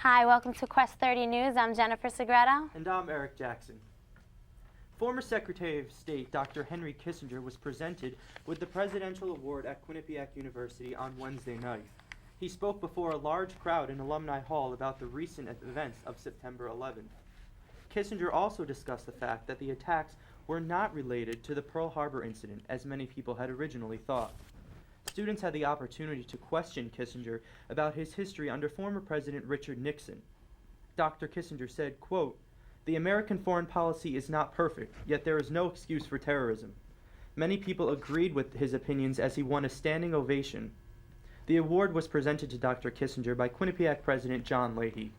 Hi, welcome to Quest 30 News. I'm Jennifer Segretto. And I'm Eric Jackson. Former Secretary of State Dr. Henry Kissinger was presented with the Presidential Award at Quinnipiac University on Wednesday night. He spoke before a large crowd in Alumni Hall about the recent events of September 11th. Kissinger also discussed the fact that the attacks were not related to the Pearl Harbor incident, as many people had originally thought. Students had the opportunity to question Kissinger about his history under former President Richard Nixon. Dr. Kissinger said, quote, "The American foreign policy is not perfect, yet there is no excuse for terrorism." Many people agreed with his opinions as he won a standing ovation. The award was presented to Dr. Kissinger by Quinnipiac President John Leahy.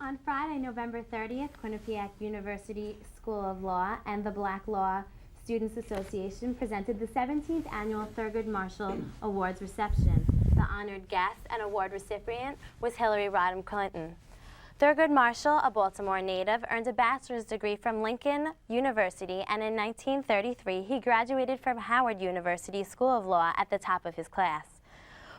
On Friday, November 30th, Quinnipiac University School of Law and the Black Law Students Association presented the 17th Annual Thurgood Marshall Awards reception. The honored guest and award recipient was Hillary Rodham Clinton. Thurgood Marshall, a Baltimore native, earned a bachelor's degree from Lincoln University, and in 1933 he graduated from Howard University School of Law at the top of his class.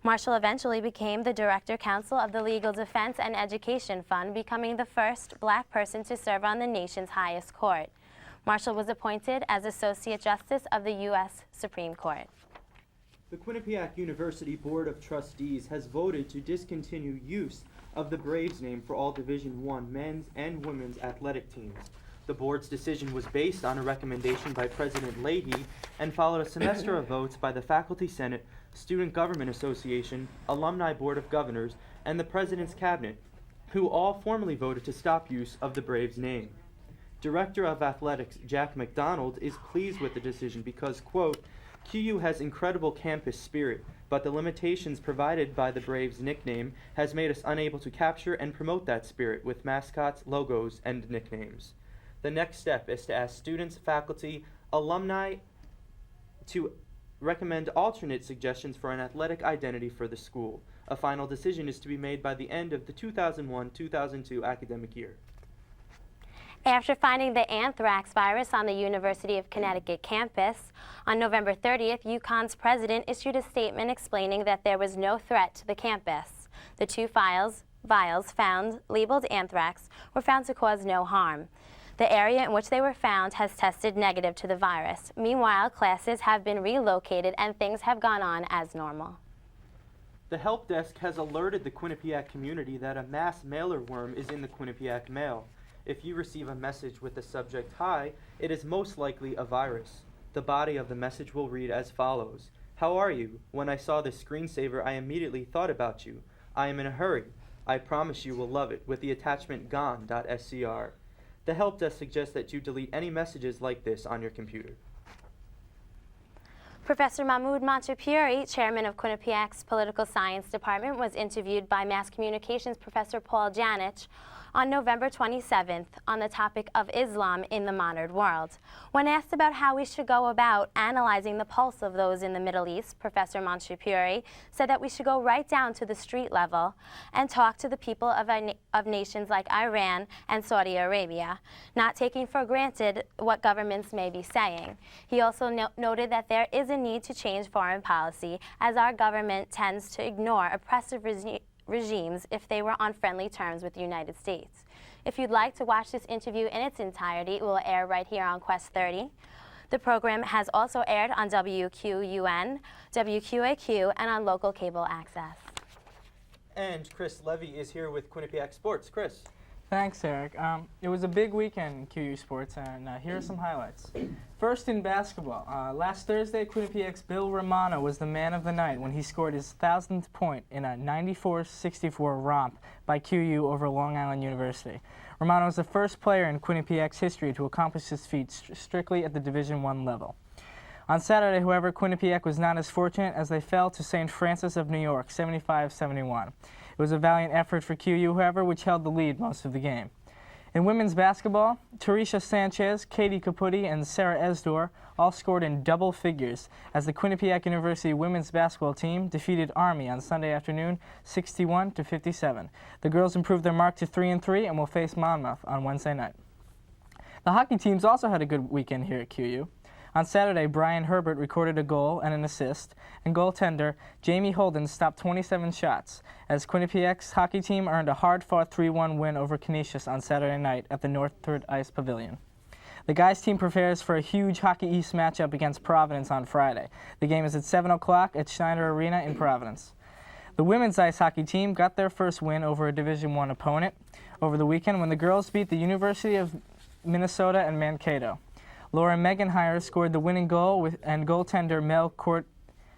Marshall eventually became the Director Counsel of the Legal Defense and Education Fund, becoming the first black person to serve on the nation's highest court. Marshall was appointed as Associate Justice of the U.S. Supreme Court. The Quinnipiac University Board of Trustees has voted to discontinue use of the Braves name for all Division I men's and women's athletic teams. The board's decision was based on a recommendation by President Leahy and followed a semester of votes by the Faculty Senate, Student Government Association, Alumni Board of Governors, and the President's Cabinet, who all formally voted to stop use of the Braves name. Director of Athletics Jack McDonald is pleased with the decision because, quote, "QU has incredible campus spirit, but the limitations provided by the Braves nickname has made us unable to capture and promote that spirit with mascots, logos, and nicknames. The next step is to ask students, faculty, alumni to recommend alternate suggestions for an athletic identity for the school. A final decision is to be made by the end of the 2001-2002 academic year." After finding the anthrax virus on the University of Connecticut campus, on November 30th, UConn's president issued a statement explaining that there was no threat to the campus. The two vials found labeled anthrax were found to cause no harm. The area in which they were found has tested negative to the virus. Meanwhile, classes have been relocated and things have gone on as normal. The help desk has alerted the Quinnipiac community that a mass mailer worm is in the Quinnipiac mail. If you receive a message with the subject "Hi," it is most likely a virus. The body of the message will read as follows: "How are you? When I saw this screensaver, I immediately thought about you. I am in a hurry. I promise you will love it," with the attachment gone.scr. The help desk suggests that you delete any messages like this on your computer. Professor Mahmoud Mansour-Puri, chairman of Quinnipiac's Political Science Department, was interviewed by Mass Communications Professor Paul Janich on November 27th on the topic of Islam in the modern world. When asked about how we should go about analyzing the pulse of those in the Middle East, Professor Mansour-Puri said that we should go right down to the street level and talk to the people of nations like Iran and Saudi Arabia, not taking for granted what governments may be saying. He also noted that there is a need to change foreign policy, as our government tends to ignore oppressive regimes if they were on friendly terms with the United States. If you'd like to watch this interview in its entirety, it will air right here on Quest 30. The program has also aired on WQUN, WQAQ, and on local cable access. And Chris Levy is here with Quinnipiac Sports. Chris. Thanks, Eric. It was a big weekend in QU Sports, and here are some highlights. First, in basketball. Last Thursday, Quinnipiac's Bill Romano was the man of the night when he scored his 1,000th point in a 94-64 romp by QU over Long Island University. Romano was the first player in Quinnipiac's history to accomplish this feat strictly at the Division I level. On Saturday, however, Quinnipiac was not as fortunate as they fell to St. Francis of New York, 75-71. It was a valiant effort for QU, however, which held the lead most of the game. In women's basketball, Tarisha Sanchez, Katie Caputi, and Sarah Esdor all scored in double figures as the Quinnipiac University women's basketball team defeated Army on Sunday afternoon 61-57. The girls improved their mark to 3-3 and will face Monmouth on Wednesday night. The hockey teams also had a good weekend here at QU. On Saturday, Brian Herbert recorded a goal and an assist, and goaltender Jamie Holden stopped 27 shots, as Quinnipiac's hockey team earned a hard-fought 3-1 win over Canisius on Saturday night at the Northford Ice Pavilion. The guys' team prepares for a huge Hockey East matchup against Providence on Friday. The game is at 7 o'clock at Schneider Arena in Providence. The women's ice hockey team got their first win over a Division I opponent over the weekend when the girls beat the University of Minnesota and Mankato. Laura Megenhire scored the winning goal and goaltender Mel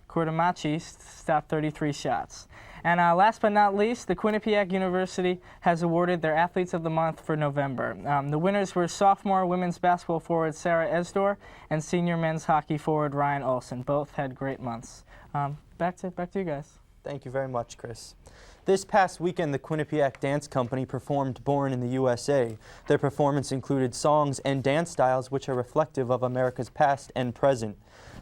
Cortamachi stopped 33 shots. And last but not least, the Quinnipiac University has awarded their Athletes of the Month for November. The winners were sophomore women's basketball forward Sarah Esdor and senior men's hockey forward Ryan Olson. Both had great months. Back to you guys. Thank you very much, Chris. This past weekend, the Quinnipiac Dance Company performed Born in the USA. Their performance included songs and dance styles which are reflective of America's past and present.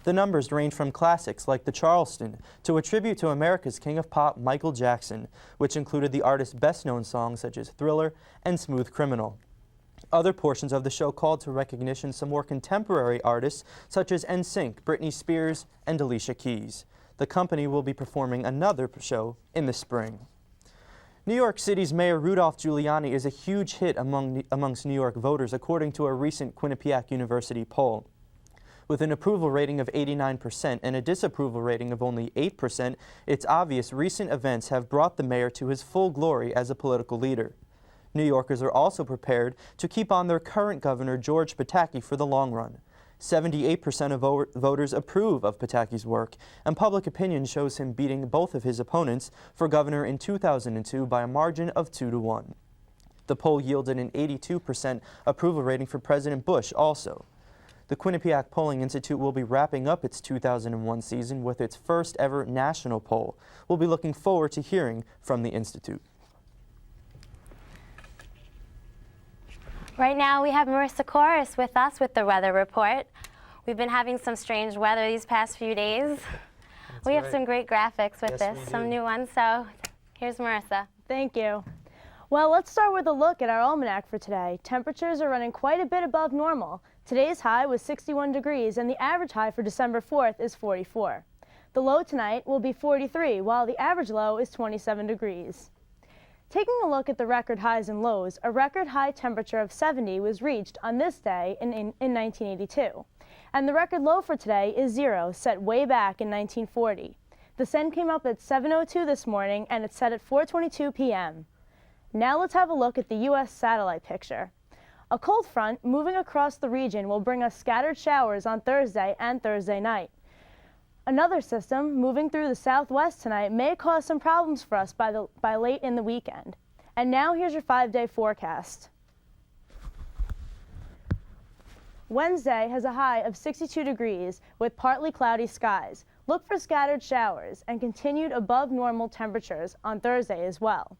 The numbers range from classics like the Charleston to a tribute to America's King of Pop, Michael Jackson, which included the artist's best-known songs such as Thriller and Smooth Criminal. Other portions of the show called to recognition some more contemporary artists such as NSYNC, Britney Spears, and Alicia Keys. The company will be performing another show in the spring. New York City's Mayor Rudolph Giuliani is a huge hit amongst New York voters, according to a recent Quinnipiac University poll. With an approval rating of 89% and a disapproval rating of only 8%, it's obvious recent events have brought the mayor to his full glory as a political leader. New Yorkers are also prepared to keep on their current governor, George Pataki, for the long run. 78% of voters approve of Pataki's work, and public opinion shows him beating both of his opponents for governor in 2002 by a margin of 2-1. The poll yielded an 82% approval rating for President Bush also. The Quinnipiac Polling Institute will be wrapping up its 2001 season with its first ever national poll. We'll be looking forward to hearing from the Institute. Right now we have Marissa Corris with us with the weather report. We've been having some strange weather these past few days. We have some great graphics with this, some new ones, so here's Marissa. Thank you. Well, let's start with a look at our almanac for today. Temperatures are running quite a bit above normal. Today's high was 61 degrees and the average high for December 4th is 44. The low tonight will be 43, while the average low is 27 degrees. Taking a look at the record highs and lows, a record high temperature of 70 was reached on this day in 1982. And the record low for today is 0, set way back in 1940. The sun came up at 7:02 this morning and it's set at 4:22 p.m. Now let's have a look at the U.S. satellite picture. A cold front moving across the region will bring us scattered showers on Thursday and Thursday night. Another system moving through the southwest tonight may cause some problems for us by late in the weekend. And now here's your 5-day forecast. Wednesday has a high of 62 degrees with partly cloudy skies. Look for scattered showers and continued above normal temperatures on Thursday as well.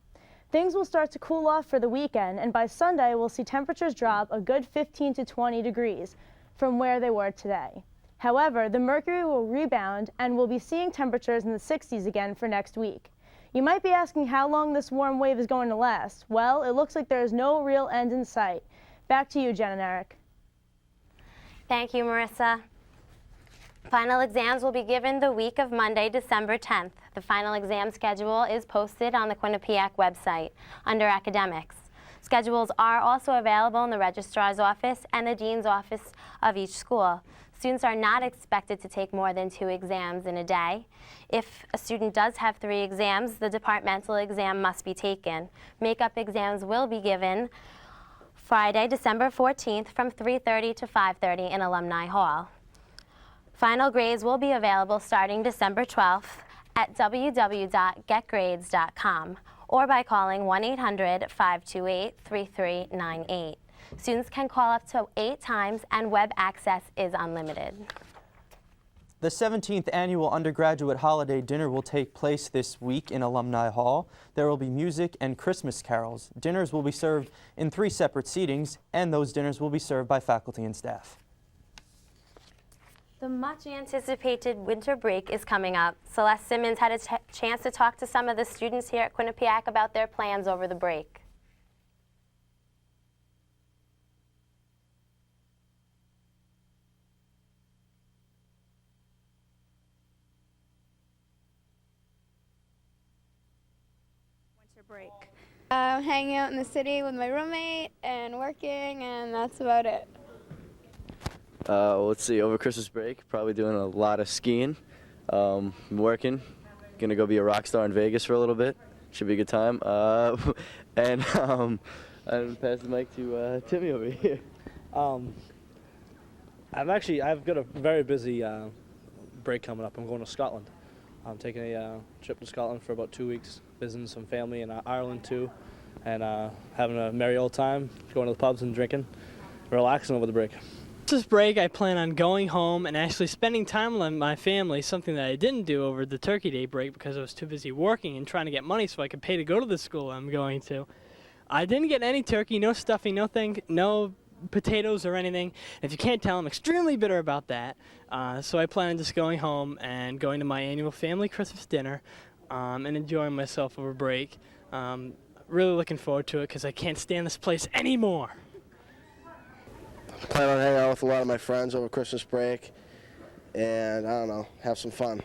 Things will start to cool off for the weekend, and by Sunday we'll see temperatures drop a good 15 to 20 degrees from where they were today. However, the mercury will rebound and we'll be seeing temperatures in the 60s again for next week. You might be asking how long this warm wave is going to last. Well, it looks like there is no real end in sight. Back to you, Jen and Eric. Thank you, Marissa. Final exams will be given the week of Monday, December 10th. The final exam schedule is posted on the Quinnipiac website under Academics. Schedules are also available in the registrar's office and the dean's office of each school. Students are not expected to take more than 2 exams in a day. If a student does have 3 exams, the departmental exam must be taken. Makeup exams will be given Friday, December 14th from 3:30 to 5:30 in Alumni Hall. Final grades will be available starting December 12th at www.getgrades.com or by calling 1-800-528-3398. Students can call up to 8 times and web access is unlimited. The 17th annual undergraduate holiday dinner will take place this week in Alumni Hall. There will be music and Christmas carols. Dinners will be served in 3 separate seatings, and those dinners will be served by faculty and staff. The much anticipated winter break is coming up. Celeste Simmons had a chance to talk to some of the students here at Quinnipiac about their plans over the break. winter break? Hanging out in the city with my roommate and working, and that's about it. Let's see, over Christmas break, probably doing a lot of skiing, working, gonna go be a rock star in Vegas for a little bit, should be a good time, and pass the mic to Timmy over here. I've got a very busy break coming up. I'm going to Scotland. I'm taking a trip to Scotland for about 2 weeks, visiting some family in Ireland too, and having a merry old time, going to the pubs and drinking, relaxing over the break. This break, I plan on going home and actually spending time with my family, something that I didn't do over the Turkey Day break because I was too busy working and trying to get money so I could pay to go to the school I'm going to. I didn't get any turkey, no stuffing, no potatoes or anything. If you can't tell, I'm extremely bitter about that. So I plan on just going home and going to my annual family Christmas dinner and enjoying myself over break. Really looking forward to it because I can't stand this place anymore. Plan on hanging out with a lot of my friends over Christmas break and, I don't know, have some fun.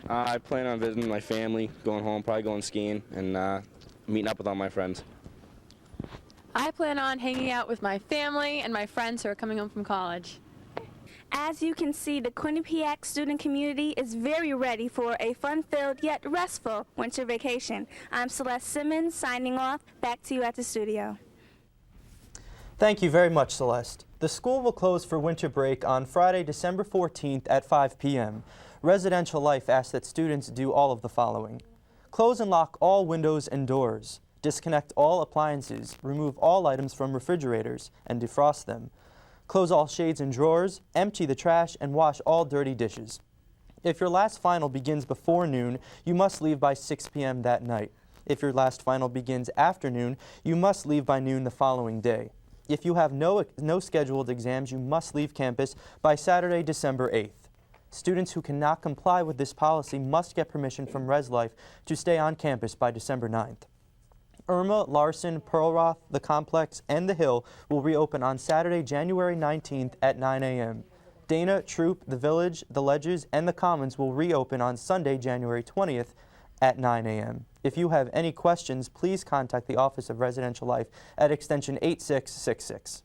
I plan on visiting my family, going home, probably going skiing, and meeting up with all my friends. I plan on hanging out with my family and my friends who are coming home from college. As you can see, the Quinnipiac student community is very ready for a fun-filled yet restful winter vacation. I'm Celeste Simmons signing off. Back to you at the studio. Thank you very much, Celeste. The school will close for winter break on Friday, December 14th at 5 p.m. Residential Life asks that students do all of the following. Close and lock all windows and doors. Disconnect all appliances. Remove all items from refrigerators and defrost them. Close all shades and drawers. Empty the trash and wash all dirty dishes. If your last final begins before noon, you must leave by 6 p.m. that night. If your last final begins after noon, you must leave by noon the following day. If you have no scheduled exams, you must leave campus by Saturday, December 8th. Students who cannot comply with this policy must get permission from Res Life to stay on campus by December 9th. Irma, Larson, Pearlroth, The Complex, and The Hill will reopen on Saturday, January 19th at 9 a.m. Dana, Troop, The Village, The Ledges, and The Commons will reopen on Sunday, January 20th at 9 a.m. If you have any questions, please contact the Office of Residential Life at extension 8666.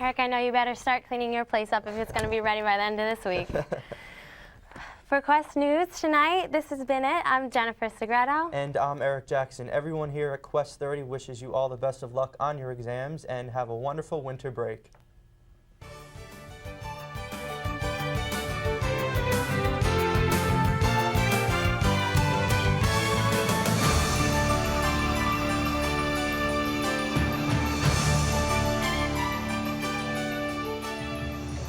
Eric, I know you better start cleaning your place up if it's going to be ready by the end of this week. For Quest News tonight, this has been it. I'm Jennifer Segretto. And I'm Eric Jackson. Everyone here at Quest 30 wishes you all the best of luck on your exams and have a wonderful winter break.